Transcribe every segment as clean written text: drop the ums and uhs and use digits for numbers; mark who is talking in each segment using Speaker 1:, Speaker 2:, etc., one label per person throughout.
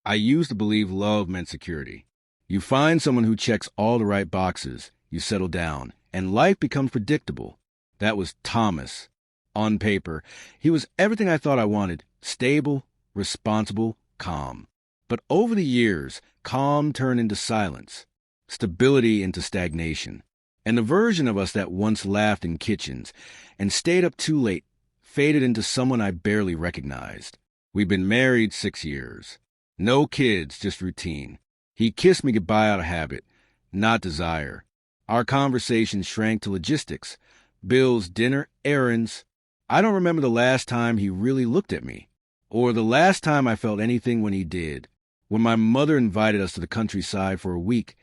Speaker 1: I used to believe love meant security. You find someone who checks all the right boxes, you settle down, and life becomes predictable. That was Thomas. On paper, he was everything I thought I wanted: stable, responsible, calm. But over the years, calm turned into silence, stability into stagnation. And the version of us that once laughed in kitchens and stayed up too late faded into someone I barely recognized. We've been married 6 years. No kids, just routine. He kissed me goodbye out of habit, not desire. Our conversation shrank to logistics: bills, dinner, errands. I don't remember the last time he really looked at me, or the last time I felt anything when he did. When my mother invited us to the countryside for a week,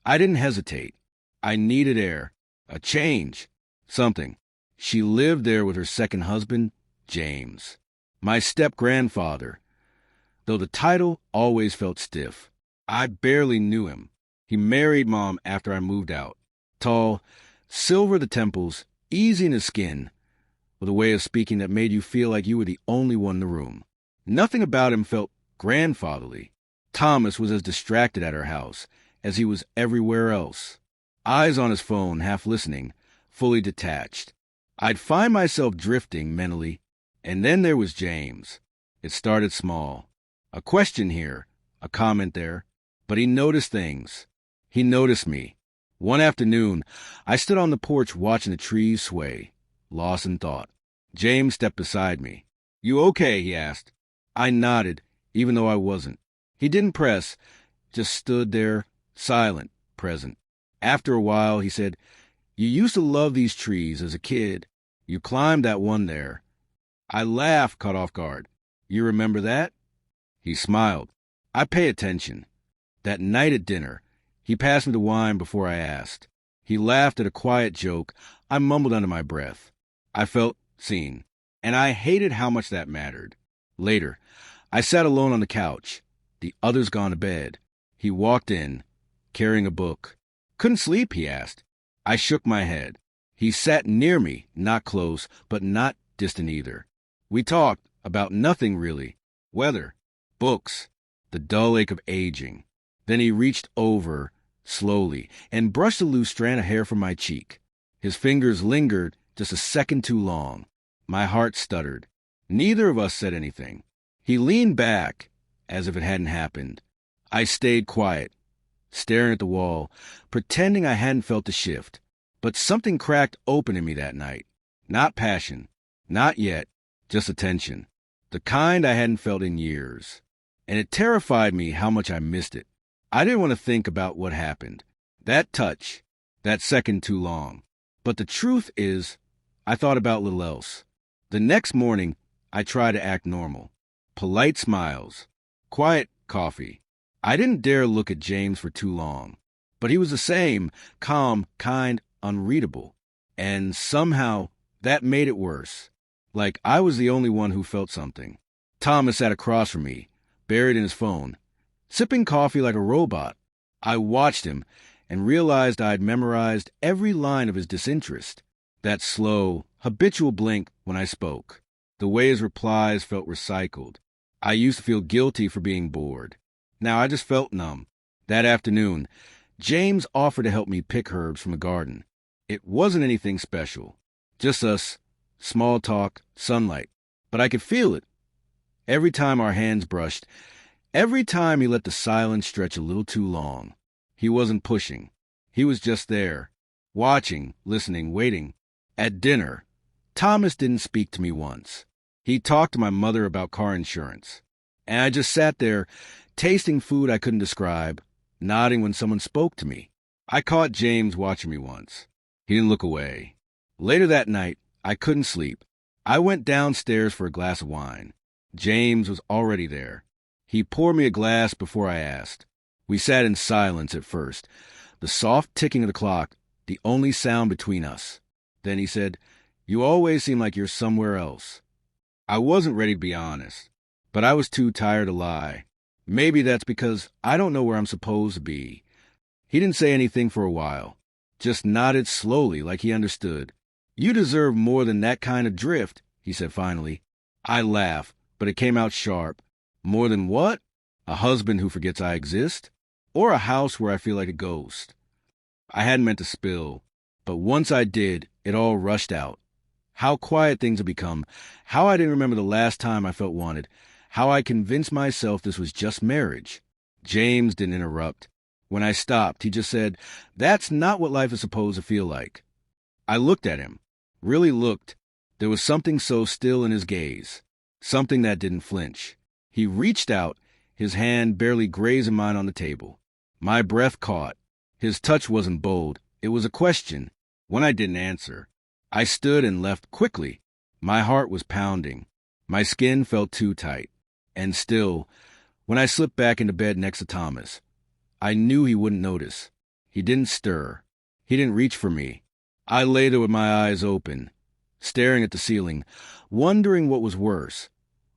Speaker 1: I didn't hesitate. I needed air, a change, something. She lived there with her second husband, James, my step-grandfather, though the title always felt stiff. I barely knew him. He married Mom after I moved out. Tall, silver the temples, easy in his skin, with a way of speaking that made you feel like you were the only one in the room. Nothing about him felt grandfatherly. Thomas was as distracted at our house as he was everywhere else. Eyes on his phone, half listening, fully detached. I'd find myself drifting mentally, and then there was James. It started small. A question here, a comment there, but he noticed things. He noticed me. One afternoon, I stood on the porch watching the trees sway, lost in thought. James stepped beside me. "You okay?" he asked. I nodded, even though I wasn't. He didn't press, just stood there, silent, present. After a while, he said, "You used to love these trees as a kid. You climbed that one there." I laughed, caught off guard. "You remember that?" He smiled. I pay attention. That night at dinner, he passed me the wine before I asked. He laughed at a quiet joke I mumbled under my breath. I felt seen, and I hated how much that mattered. Later, I sat alone on the couch, the others gone to bed. He walked in, carrying a book. "Couldn't sleep?" he asked. I shook my head. He sat near me, not close, but not distant either. We talked about nothing really. Weather, books, the dull ache of aging. Then he reached over, slowly, and brushed a loose strand of hair from my cheek. His fingers lingered just a second too long. My heart stuttered. Neither of us said anything. He leaned back, as if it hadn't happened. I stayed quiet, staring at the wall, pretending I hadn't felt the shift. But something cracked open in me that night. Not passion, not yet, just attention. The kind I hadn't felt in years. And it terrified me how much I missed it. I didn't want to think about what happened. That touch, that second too long. But the truth is, I thought about little else. The next morning, I tried to act normal. Polite smiles, quiet coffee. I didn't dare look at James for too long. But he was the same, calm, kind, unreadable. And somehow, that made it worse. Like I was the only one who felt something. Thomas sat across from me, buried in his phone, sipping coffee like a robot. I watched him and realized I had memorized every line of his disinterest. That slow, habitual blink when I spoke. The way his replies felt recycled. I used to feel guilty for being bored. Now I just felt numb. That afternoon, James offered to help me pick herbs from the garden. It wasn't anything special. Just us, small talk, sunlight. But I could feel it. Every time our hands brushed, every time he let the silence stretch a little too long. He wasn't pushing. He was just there, watching, listening, waiting. At dinner, Thomas didn't speak to me once. He talked to my mother about car insurance. And I just sat there, tasting food I couldn't describe, nodding when someone spoke to me. I caught James watching me once. He didn't look away. Later that night, I couldn't sleep. I went downstairs for a glass of wine. James was already there. He poured me a glass before I asked. We sat in silence at first, the soft ticking of the clock, the only sound between us. Then he said, "You always seem like you're somewhere else." I wasn't ready to be honest, but I was too tired to lie. Maybe that's because I don't know where I'm supposed to be. He didn't say anything for a while, just nodded slowly like he understood. "You deserve more than that kind of drift," he said finally. I laughed, but it came out sharp. "More than what?" A husband who forgets I exist? Or a house where I feel like a ghost? I hadn't meant to spill, but once I did, it all rushed out. How quiet things had become, how I didn't remember the last time I felt wanted, how I convinced myself this was just marriage. James didn't interrupt. When I stopped, he just said, "That's not what life is supposed to feel like." I looked at him, really looked. There was something so still in his gaze, something that didn't flinch. He reached out, his hand barely grazing mine on the table. My breath caught. His touch wasn't bold. It was a question. When I didn't answer, I stood and left quickly. My heart was pounding. My skin felt too tight. And still, when I slipped back into bed next to Thomas, I knew he wouldn't notice. He didn't stir. He didn't reach for me. I lay there with my eyes open, staring at the ceiling, wondering what was worse.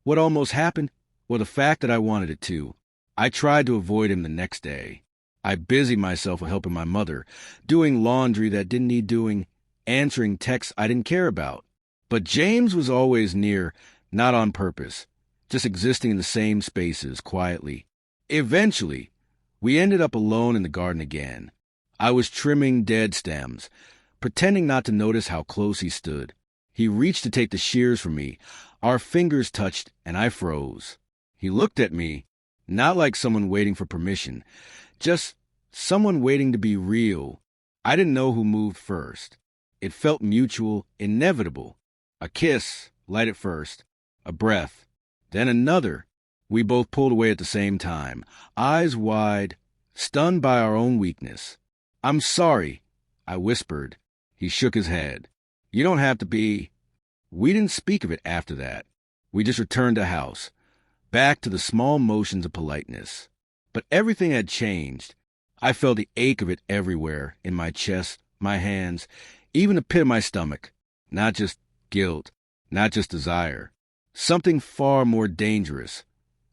Speaker 1: What almost happened, or the fact that I wanted it to. I tried to avoid him the next day. I busied myself with helping my mother, doing laundry that didn't need doing, answering texts I didn't care about. But James was always near, not on purpose, just existing in the same spaces, quietly. Eventually, we ended up alone in the garden again. I was trimming dead stems, pretending not to notice how close he stood. He reached to take the shears from me. Our fingers touched, and I froze. He looked at me, not like someone waiting for permission, just someone waiting to be real. I didn't know who moved first. It felt mutual, inevitable. A kiss, light at first, a breath, then another. We both pulled away at the same time, eyes wide, stunned by our own weakness. "I'm sorry," I whispered. He shook his head. "You don't have to be." We didn't speak of it after that. We just returned to house, back to the small motions of politeness. But everything had changed. I felt the ache of it everywhere, in my chest, my hands, even the pit of my stomach. Not just guilt, not just desire. Something far more dangerous.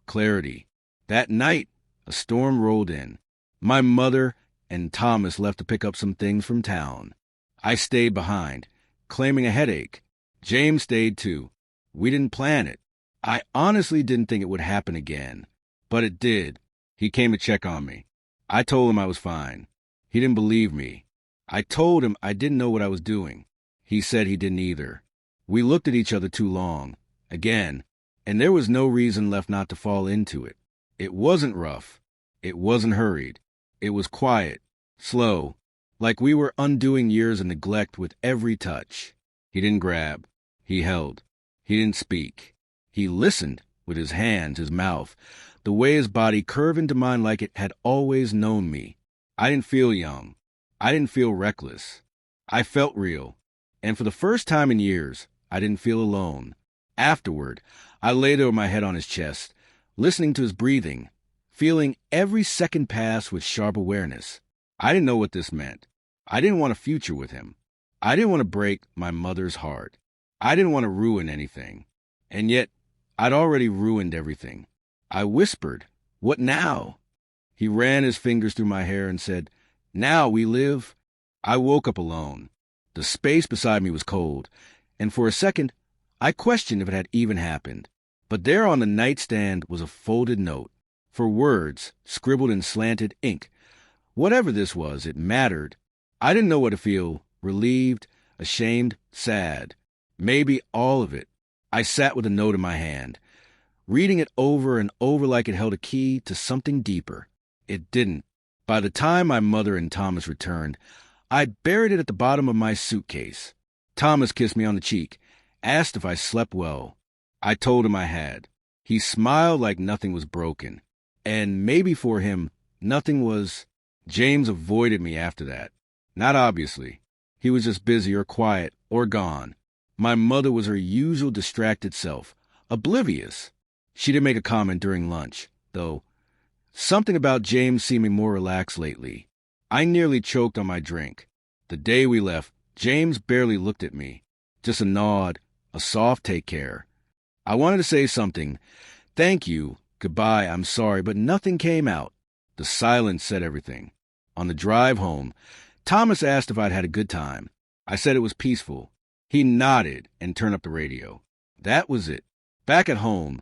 Speaker 1: Clarity. That night, a storm rolled in. My mother and Thomas left to pick up some things from town. I stayed behind, claiming a headache. James stayed too. We didn't plan it. I honestly didn't think it would happen again. But it did. He came to check on me. I told him I was fine. He didn't believe me. I told him I didn't know what I was doing. He said he didn't either. We looked at each other too long, again, and there was no reason left not to fall into it. It wasn't rough. It wasn't hurried. It was quiet, slow, like we were undoing years of neglect with every touch. He didn't grab. He held. He didn't speak. He listened with his hands, his mouth, the way his body curved into mine like it had always known me. I didn't feel young. I didn't feel reckless. I felt real. And for the first time in years, I didn't feel alone. Afterward, I lay there with my head on his chest, listening to his breathing, feeling every second pass with sharp awareness. I didn't know what this meant. I didn't want a future with him. I didn't want to break my mother's heart. I didn't want to ruin anything. And yet, I'd already ruined everything. I whispered, "What now?" He ran his fingers through my hair and said, "Now we live." I woke up alone. The space beside me was cold, and for a second, I questioned if it had even happened. But there on the nightstand was a folded note, for words, scribbled in slanted ink. Whatever this was, it mattered. I didn't know what to feel, relieved, ashamed, sad. Maybe all of it. I sat with the note in my hand, reading it over and over like it held a key to something deeper. It didn't. By the time my mother and Thomas returned, I'd buried it at the bottom of my suitcase. Thomas kissed me on the cheek, asked if I slept well. I told him I had. He smiled like nothing was broken. And maybe for him, nothing was. James avoided me after that. Not obviously. He was just busy or quiet or gone. My mother was her usual distracted self, oblivious. She didn't make a comment during lunch, though. Something about James seeming more relaxed lately. I nearly choked on my drink. The day we left, James barely looked at me. Just a nod, a soft take care. I wanted to say something. Thank you, goodbye, I'm sorry, but nothing came out. The silence said everything. On the drive home, Thomas asked if I'd had a good time. I said it was peaceful. He nodded and turned up the radio. That was it. Back at home,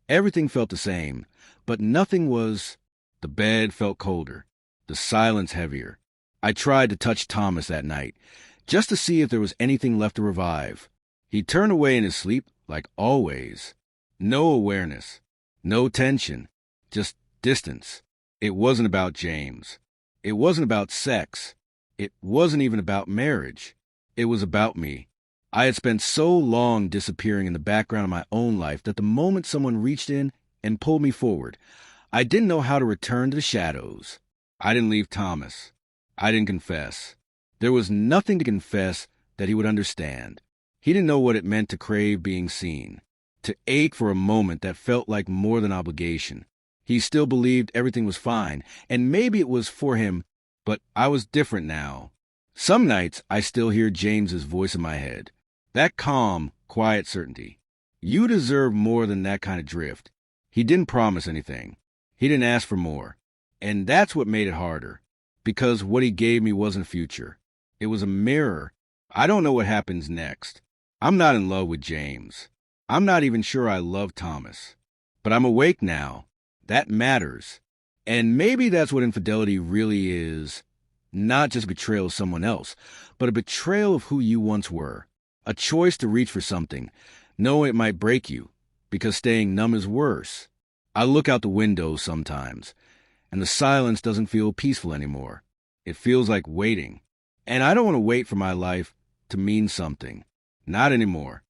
Speaker 1: everything felt the same, but nothing was. The bed felt colder, the silence heavier. I tried to touch Thomas that night, just to see if there was anything left to revive. He turned away in his sleep, like always. No awareness, no tension, just distance. It wasn't about James. It wasn't about sex. It wasn't even about marriage. It was about me. I had spent so long disappearing in the background of my own life that the moment someone reached in and pulled me forward, I didn't know how to return to the shadows. I didn't leave Thomas. I didn't confess. There was nothing to confess that he would understand. He didn't know what it meant to crave being seen, to ache for a moment that felt like more than obligation. He still believed everything was fine, and maybe it was for him, but I was different now. Some nights I still hear James's voice in my head. That calm, quiet certainty. You deserve more than that kind of drift. He didn't promise anything. He didn't ask for more. And that's what made it harder. Because what he gave me wasn't future. It was a mirror. I don't know what happens next. I'm not in love with James. I'm not even sure I love Thomas. But I'm awake now. That matters. And maybe that's what infidelity really is. Not just betrayal of someone else, but a betrayal of who you once were. A choice to reach for something, knowing it might break you, because staying numb is worse. I look out the window sometimes, and the silence doesn't feel peaceful anymore. It feels like waiting. And I don't want to wait for my life to mean something. Not anymore.